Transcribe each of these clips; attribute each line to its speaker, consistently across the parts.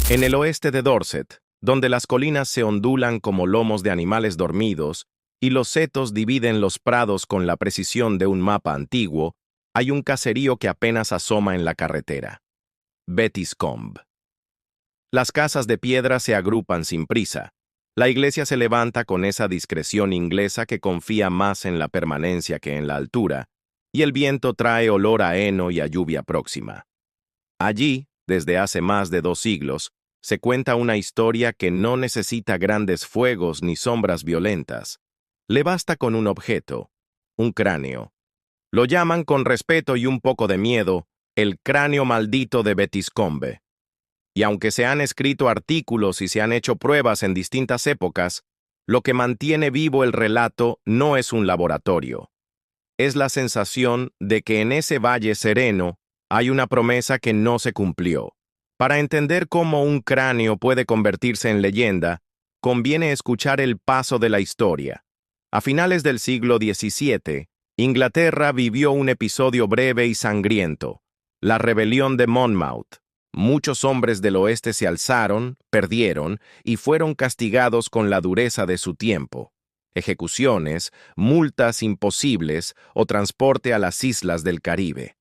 Speaker 1: En el oeste de Dorset, donde las colinas se ondulan como lomos de animales dormidos y los setos dividen los prados con la precisión de un mapa antiguo, hay un caserío que apenas asoma en la carretera. Bettiscombe. Las casas de piedra se agrupan sin prisa. La iglesia se levanta con esa discreción inglesa que confía más en la permanencia que en la altura, y el viento trae olor a heno y a lluvia próxima. Allí, desde hace más de 2 siglos, se cuenta una historia que no necesita grandes fuegos ni sombras violentas. Le basta con un objeto, un cráneo. Lo llaman con respeto y un poco de miedo, el cráneo maldito de Bettiscombe. Y aunque se han escrito artículos y se han hecho pruebas en distintas épocas, lo que mantiene vivo el relato no es un laboratorio. Es la sensación de que en ese valle sereno hay una promesa que no se cumplió. Para entender cómo un cráneo puede convertirse en leyenda, conviene escuchar el paso de la historia. A finales del siglo XVII, Inglaterra vivió un episodio breve y sangriento, la rebelión de Monmouth. Muchos hombres del oeste se alzaron, perdieron y fueron castigados con la dureza de su tiempo. Ejecuciones, multas imposibles o transporte a las islas del Caribe.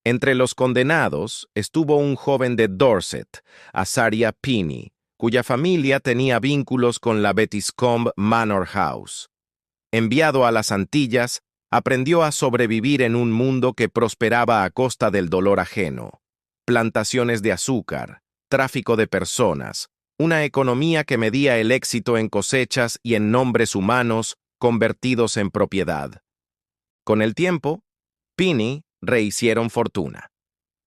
Speaker 1: Entre los condenados estuvo un joven de Dorset, Azaria Pinney, cuya familia tenía vínculos con la Bettiscombe Manor House. Enviado a las Antillas, aprendió a sobrevivir en un mundo que prosperaba a costa del dolor ajeno. Plantaciones de azúcar, tráfico de personas, una economía que medía el éxito en cosechas y en nombres humanos convertidos en propiedad. Con el tiempo, Pinney rehicieron fortuna.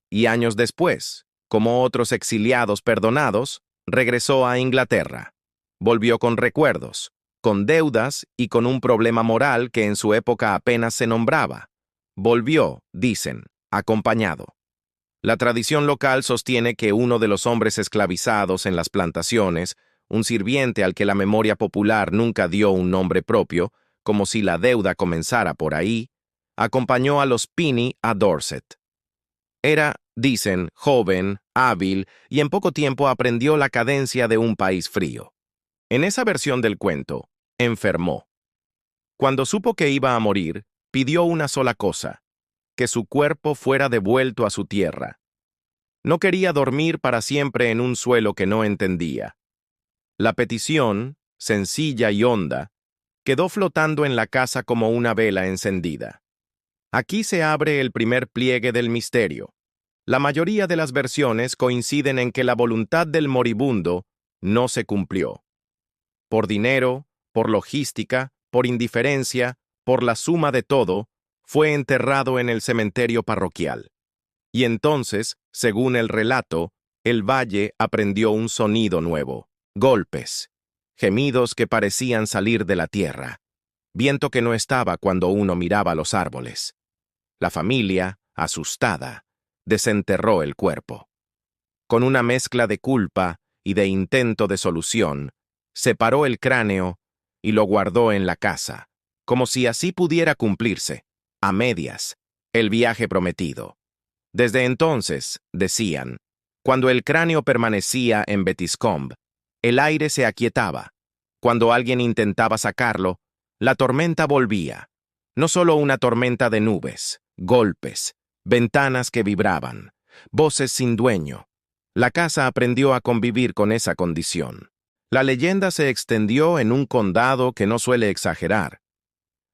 Speaker 1: Y años después, como otros exiliados perdonados, regresó a Inglaterra. Volvió con recuerdos, con deudas y con un problema moral que en su época apenas se nombraba. Volvió, dicen, acompañado. La tradición local sostiene que uno de los hombres esclavizados en las plantaciones, un sirviente al que la memoria popular nunca dio un nombre propio, como si la deuda comenzara por ahí, acompañó a los Pinney a Dorset. Era, dicen, joven, hábil y en poco tiempo aprendió la cadencia de un país frío. En esa versión del cuento, enfermó. Cuando supo que iba a morir, pidió una sola cosa: que su cuerpo fuera devuelto a su tierra. No quería dormir para siempre en un suelo que no entendía. La petición, sencilla y honda, quedó flotando en la casa como una vela encendida. Aquí se abre el primer pliegue del misterio. La mayoría de las versiones coinciden en que la voluntad del moribundo no se cumplió. Por dinero, por logística, por indiferencia, por la suma de todo, fue enterrado en el cementerio parroquial. Y entonces, según el relato, el valle aprendió un sonido nuevo: golpes, gemidos que parecían salir de la tierra, viento que no estaba cuando uno miraba los árboles. La familia, asustada, desenterró el cuerpo. Con una mezcla de culpa y de intento de solución, separó el cráneo y lo guardó en la casa, como si así pudiera cumplirse, a medias, el viaje prometido. Desde entonces, decían, cuando el cráneo permanecía en Bettiscombe, el aire se aquietaba. Cuando alguien intentaba sacarlo, la tormenta volvía. No solo una tormenta de nubes, golpes, ventanas que vibraban, voces sin dueño. La casa aprendió a convivir con esa condición. La leyenda se extendió en un condado que no suele exagerar.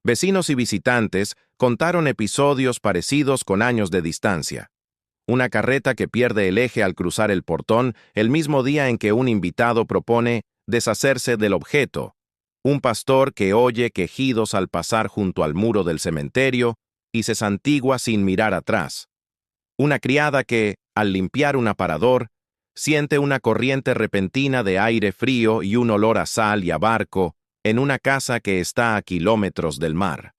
Speaker 1: Vecinos y visitantes contaron episodios parecidos con años de distancia. Una carreta que pierde el eje al cruzar el portón el mismo día en que un invitado propone deshacerse del objeto. Un pastor que oye quejidos al pasar junto al muro del cementerio y se santigua sin mirar atrás. Una criada que, al limpiar un aparador, siente una corriente repentina de aire frío y un olor a sal y a barco en una casa que está a kilómetros del mar.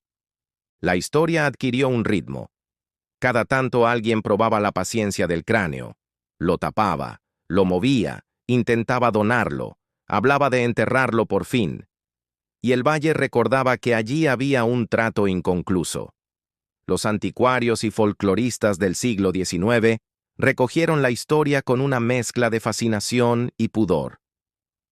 Speaker 1: La historia adquirió un ritmo. Cada tanto alguien probaba la paciencia del cráneo, lo tapaba, lo movía, intentaba donarlo, hablaba de enterrarlo por fin. Y el valle recordaba que allí había un trato inconcluso. Los anticuarios y folcloristas del siglo XIX recogieron la historia con una mezcla de fascinación y pudor.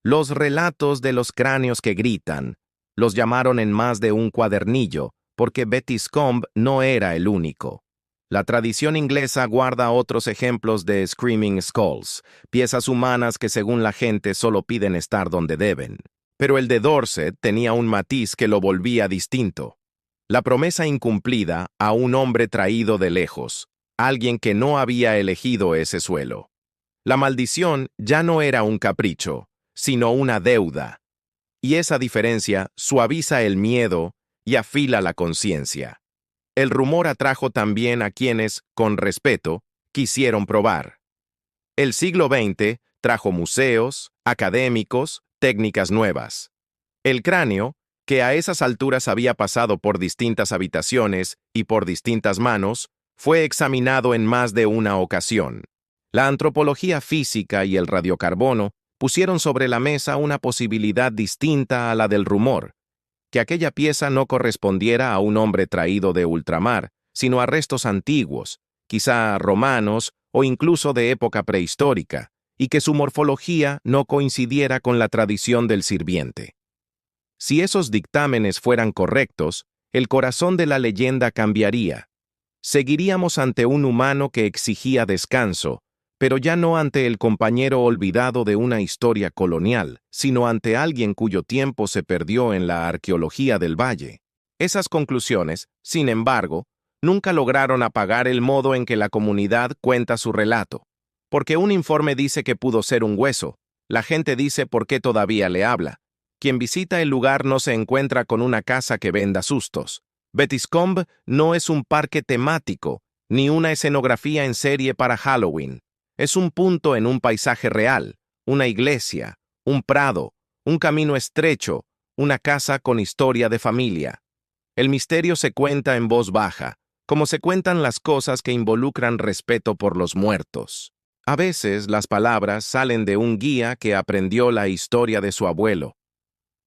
Speaker 1: Los relatos de los cráneos que gritan los llamaron en más de un cuadernillo, porque Bettiscombe no era el único. La tradición inglesa guarda otros ejemplos de Screaming Skulls, piezas humanas que según la gente solo piden estar donde deben. Pero el de Dorset tenía un matiz que lo volvía distinto. La promesa incumplida a un hombre traído de lejos, alguien que no había elegido ese suelo. La maldición ya no era un capricho, sino una deuda. Y esa diferencia suaviza el miedo y afila la conciencia. El rumor atrajo también a quienes, con respeto, quisieron probar. El siglo XX trajo museos, académicos, técnicas nuevas. El cráneo, que a esas alturas había pasado por distintas habitaciones y por distintas manos, fue examinado en más de una ocasión. La antropología física y el radiocarbono pusieron sobre la mesa una posibilidad distinta a la del rumor, que aquella pieza no correspondiera a un hombre traído de ultramar, sino a restos antiguos, quizá romanos o incluso de época prehistórica, y que su morfología no coincidiera con la tradición del sirviente. Si esos dictámenes fueran correctos, el corazón de la leyenda cambiaría. Seguiríamos ante un humano que exigía descanso, pero ya no ante el compañero olvidado de una historia colonial, sino ante alguien cuyo tiempo se perdió en la arqueología del valle. Esas conclusiones, sin embargo, nunca lograron apagar el modo en que la comunidad cuenta su relato. Porque un informe dice que pudo ser un hueso, la gente dice por qué todavía le habla. Quien visita el lugar no se encuentra con una casa que venda sustos. Bettiscombe no es un parque temático, ni una escenografía en serie para Halloween. Es un punto en un paisaje real, una iglesia, un prado, un camino estrecho, una casa con historia de familia. El misterio se cuenta en voz baja, como se cuentan las cosas que involucran respeto por los muertos. A veces las palabras salen de un guía que aprendió la historia de su abuelo.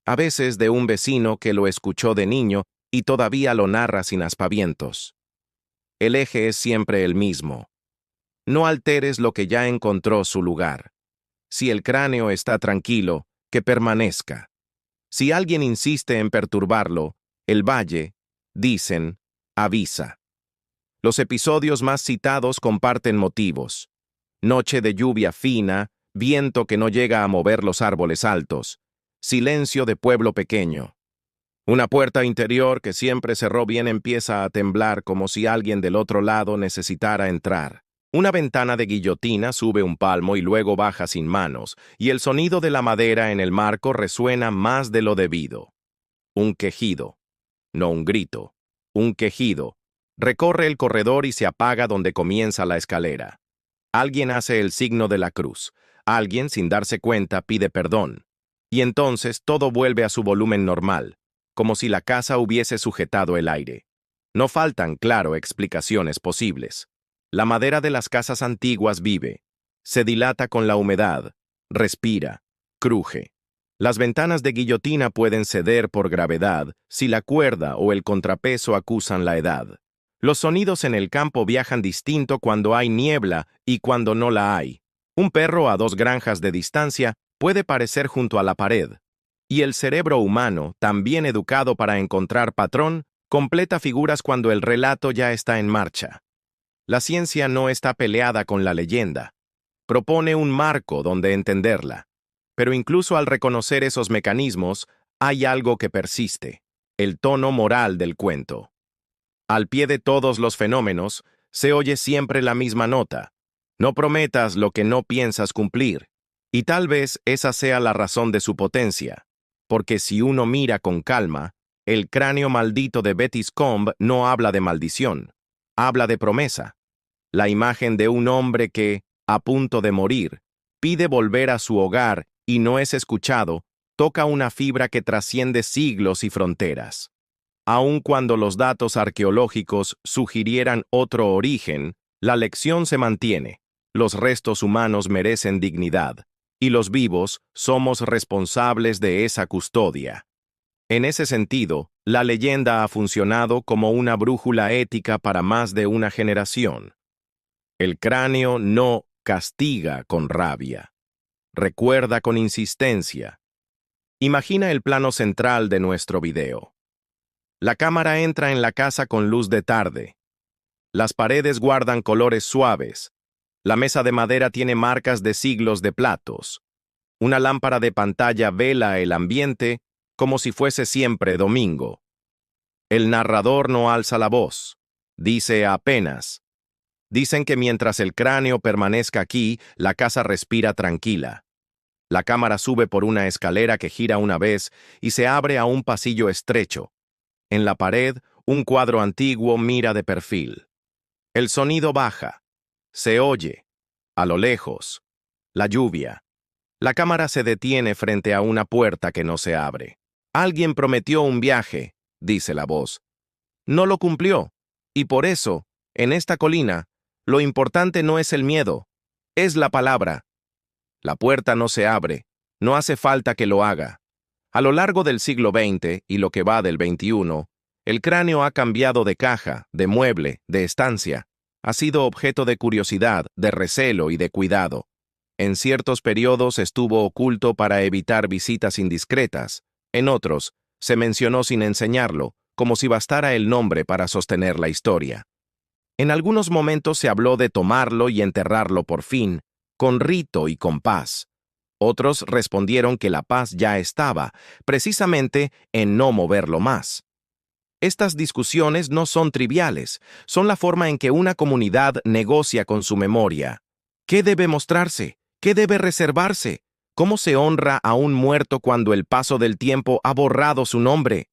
Speaker 1: A veces de un vecino que lo escuchó de niño y todavía lo narra sin aspavientos. El eje es siempre el mismo. No alteres lo que ya encontró su lugar. Si el cráneo está tranquilo, que permanezca. Si alguien insiste en perturbarlo, el valle, dicen, avisa. Los episodios más citados comparten motivos. Noche de lluvia fina, viento que no llega a mover los árboles altos, silencio de pueblo pequeño. Una puerta interior que siempre cerró bien empieza a temblar como si alguien del otro lado necesitara entrar. Una ventana de guillotina sube un palmo y luego baja sin manos, y el sonido de la madera en el marco resuena más de lo debido. Un quejido, no un grito, un quejido. Recorre el corredor y se apaga donde comienza la escalera. Alguien hace el signo de la cruz. Alguien, sin darse cuenta, pide perdón. Y entonces todo vuelve a su volumen normal, como si la casa hubiese sujetado el aire. No faltan, claro, explicaciones posibles. La madera de las casas antiguas vive, se dilata con la humedad, respira, cruje. Las ventanas de guillotina pueden ceder por gravedad si la cuerda o el contrapeso acusan la edad. Los sonidos en el campo viajan distinto cuando hay niebla y cuando no la hay. Un perro a 2 granjas de distancia puede parecer junto a la pared. Y el cerebro humano, también educado para encontrar patrón, completa figuras cuando el relato ya está en marcha. La ciencia no está peleada con la leyenda. Propone un marco donde entenderla. Pero incluso al reconocer esos mecanismos, hay algo que persiste: el tono moral del cuento. Al pie de todos los fenómenos, se oye siempre la misma nota. No prometas lo que no piensas cumplir. Y tal vez esa sea la razón de su potencia. Porque si uno mira con calma, el cráneo maldito de Bettiscombe no habla de maldición. Habla de promesa. La imagen de un hombre que, a punto de morir, pide volver a su hogar y no es escuchado, toca una fibra que trasciende siglos y fronteras. Aun cuando los datos arqueológicos sugirieran otro origen, la lección se mantiene. Los restos humanos merecen dignidad, y los vivos somos responsables de esa custodia. En ese sentido, la leyenda ha funcionado como una brújula ética para más de una generación. El cráneo no castiga con rabia. Recuerda con insistencia. Imagina el plano central de nuestro video. La cámara entra en la casa con luz de tarde. Las paredes guardan colores suaves. La mesa de madera tiene marcas de siglos de platos. Una lámpara de pantalla vela el ambiente como si fuese siempre domingo. El narrador no alza la voz. Dice apenas. Dicen que mientras el cráneo permanezca aquí, la casa respira tranquila. La cámara sube por una escalera que gira una vez y se abre a un pasillo estrecho. En la pared, un cuadro antiguo mira de perfil. El sonido baja. Se oye. A lo lejos. La lluvia. La cámara se detiene frente a una puerta que no se abre. Alguien prometió un viaje, dice la voz. No lo cumplió. Y por eso, en esta colina, lo importante no es el miedo, es la palabra. La puerta no se abre, no hace falta que lo haga. A lo largo del siglo XX y lo que va del XXI, el cráneo ha cambiado de caja, de mueble, de estancia. Ha sido objeto de curiosidad, de recelo y de cuidado. En ciertos periodos estuvo oculto para evitar visitas indiscretas. En otros, se mencionó sin enseñarlo, como si bastara el nombre para sostener la historia. En algunos momentos se habló de tomarlo y enterrarlo por fin, con rito y con paz. Otros respondieron que la paz ya estaba, precisamente en no moverlo más. Estas discusiones no son triviales, son la forma en que una comunidad negocia con su memoria. ¿Qué debe mostrarse? ¿Qué debe reservarse? ¿Cómo se honra a un muerto cuando el paso del tiempo ha borrado su nombre?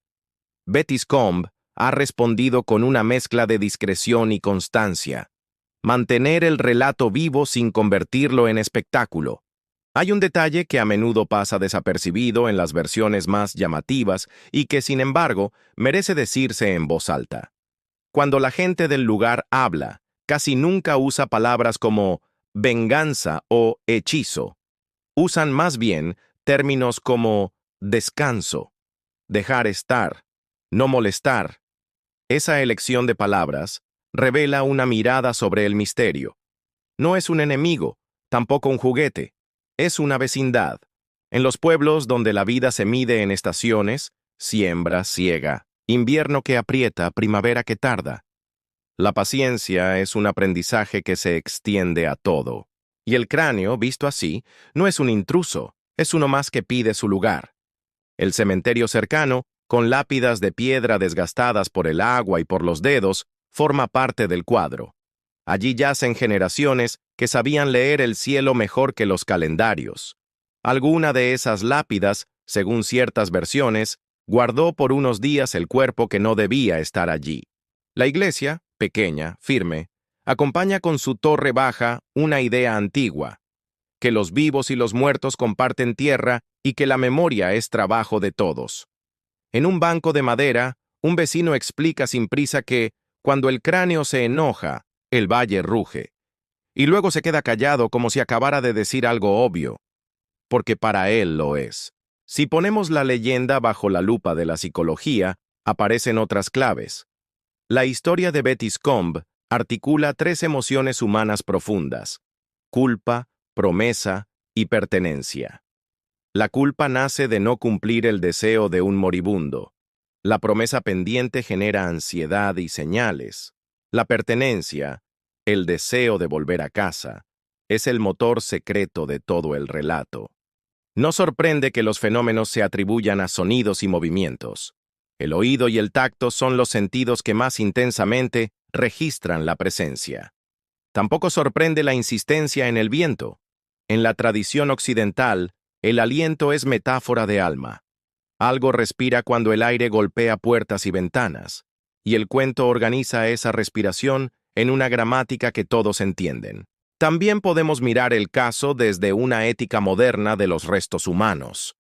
Speaker 1: Bettiscombe ha respondido con una mezcla de discreción y constancia. Mantener el relato vivo sin convertirlo en espectáculo. Hay un detalle que a menudo pasa desapercibido en las versiones más llamativas y que, sin embargo, merece decirse en voz alta. Cuando la gente del lugar habla, casi nunca usa palabras como venganza o hechizo. Usan más bien términos como descanso, dejar estar, no molestar. Esa elección de palabras revela una mirada sobre el misterio. No es un enemigo, tampoco un juguete. Es una vecindad. En los pueblos donde la vida se mide en estaciones, siembra, siega, invierno que aprieta, primavera que tarda. La paciencia es un aprendizaje que se extiende a todo. Y el cráneo, visto así, no es un intruso, es uno más que pide su lugar. El cementerio cercano, con lápidas de piedra desgastadas por el agua y por los dedos, forma parte del cuadro. Allí yacen generaciones que sabían leer el cielo mejor que los calendarios. Alguna de esas lápidas, según ciertas versiones, guardó por unos días el cuerpo que no debía estar allí. La iglesia, pequeña, firme, acompaña con su torre baja una idea antigua, que los vivos y los muertos comparten tierra y que la memoria es trabajo de todos. En un banco de madera, un vecino explica sin prisa que, cuando el cráneo se enoja, el valle ruge. Y luego se queda callado como si acabara de decir algo obvio, porque para él lo es. Si ponemos la leyenda bajo la lupa de la psicología, aparecen otras claves. La historia de Bettiscombe articula tres emociones humanas profundas: culpa, promesa y pertenencia. La culpa nace de no cumplir el deseo de un moribundo. La promesa pendiente genera ansiedad y señales. La pertenencia, el deseo de volver a casa, es el motor secreto de todo el relato. No sorprende que los fenómenos se atribuyan a sonidos y movimientos. El oído y el tacto son los sentidos que más intensamente registran la presencia. Tampoco sorprende la insistencia en el viento. En la tradición occidental, el aliento es metáfora de alma. Algo respira cuando el aire golpea puertas y ventanas, y el cuento organiza esa respiración en una gramática que todos entienden. También podemos mirar el caso desde una ética moderna de los restos humanos.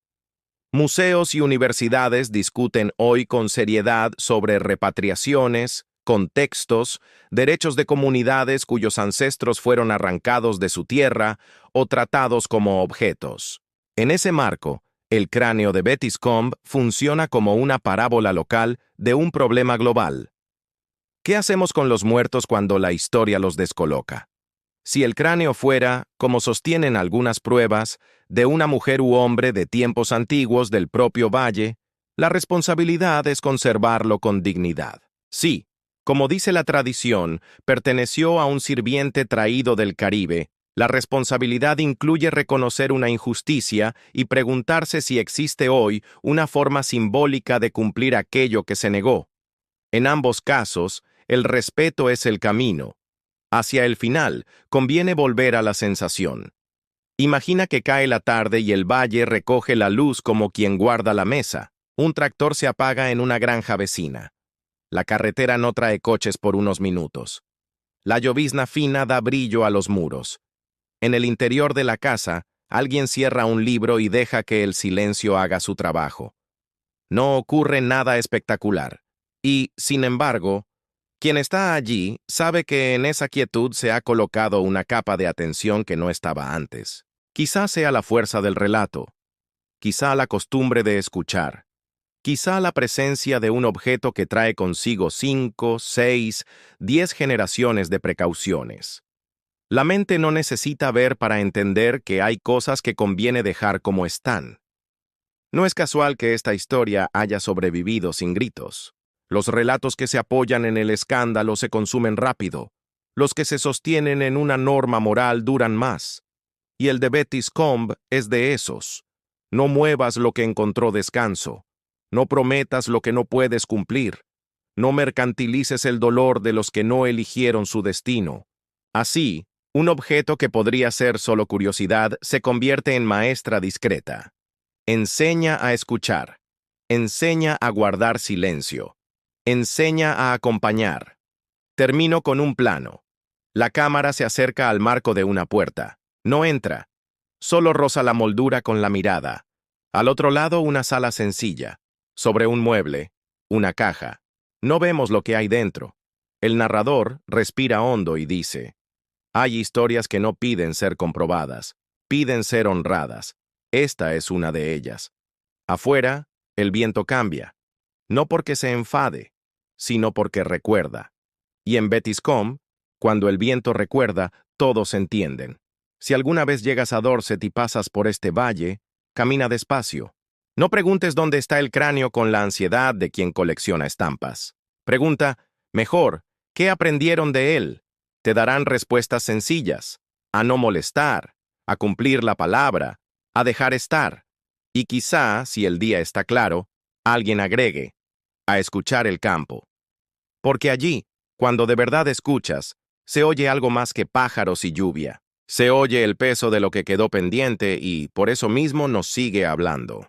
Speaker 1: Museos y universidades discuten hoy con seriedad sobre repatriaciones, contextos, derechos de comunidades cuyos ancestros fueron arrancados de su tierra o tratados como objetos. En ese marco, el cráneo de Bettiscombe funciona como una parábola local de un problema global. ¿Qué hacemos con los muertos cuando la historia los descoloca? Si el cráneo fuera, como sostienen algunas pruebas, de una mujer u hombre de tiempos antiguos del propio valle, la responsabilidad es conservarlo con dignidad. Sí, como dice la tradición, perteneció a un sirviente traído del Caribe. La responsabilidad incluye reconocer una injusticia y preguntarse si existe hoy una forma simbólica de cumplir aquello que se negó. En ambos casos, el respeto es el camino. Hacia el final, conviene volver a la sensación. Imagina que cae la tarde y el valle recoge la luz como quien guarda la mesa. Un tractor se apaga en una granja vecina. La carretera no trae coches por unos minutos. La llovizna fina da brillo a los muros. En el interior de la casa, alguien cierra un libro y deja que el silencio haga su trabajo. No ocurre nada espectacular. Y, sin embargo, quien está allí sabe que en esa quietud se ha colocado una capa de atención que no estaba antes. Quizá sea la fuerza del relato, quizá la costumbre de escuchar, quizá la presencia de un objeto que trae consigo 5, 6, 10 generaciones de precauciones. La mente no necesita ver para entender que hay cosas que conviene dejar como están. No es casual que esta historia haya sobrevivido sin gritos. Los relatos que se apoyan en el escándalo se consumen rápido. Los que se sostienen en una norma moral duran más. Y el de Betty Combe es de esos. No muevas lo que encontró descanso. No prometas lo que no puedes cumplir. No mercantilices el dolor de los que no eligieron su destino. Así, un objeto que podría ser solo curiosidad se convierte en maestra discreta. Enseña a escuchar. Enseña a guardar silencio. Enseña a acompañar. Termino con un plano. La cámara se acerca al marco de una puerta. No entra. Solo roza la moldura con la mirada. Al otro lado una sala sencilla. Sobre un mueble, una caja. No vemos lo que hay dentro. El narrador respira hondo y dice: hay historias que no piden ser comprobadas, piden ser honradas. Esta es una de ellas. Afuera, el viento cambia. No porque se enfade, sino porque recuerda. Y en Betty's Combe, cuando el viento recuerda, todos entienden. Si alguna vez llegas a Dorset y pasas por este valle, camina despacio. No preguntes dónde está el cráneo con la ansiedad de quien colecciona estampas. Pregunta, mejor, ¿qué aprendieron de él? Te darán respuestas sencillas: a no molestar, a cumplir la palabra, a dejar estar. Y quizá, si el día está claro, alguien agregue: a escuchar el campo. Porque allí, cuando de verdad escuchas, se oye algo más que pájaros y lluvia. Se oye el peso de lo que quedó pendiente y, por eso mismo, nos sigue hablando.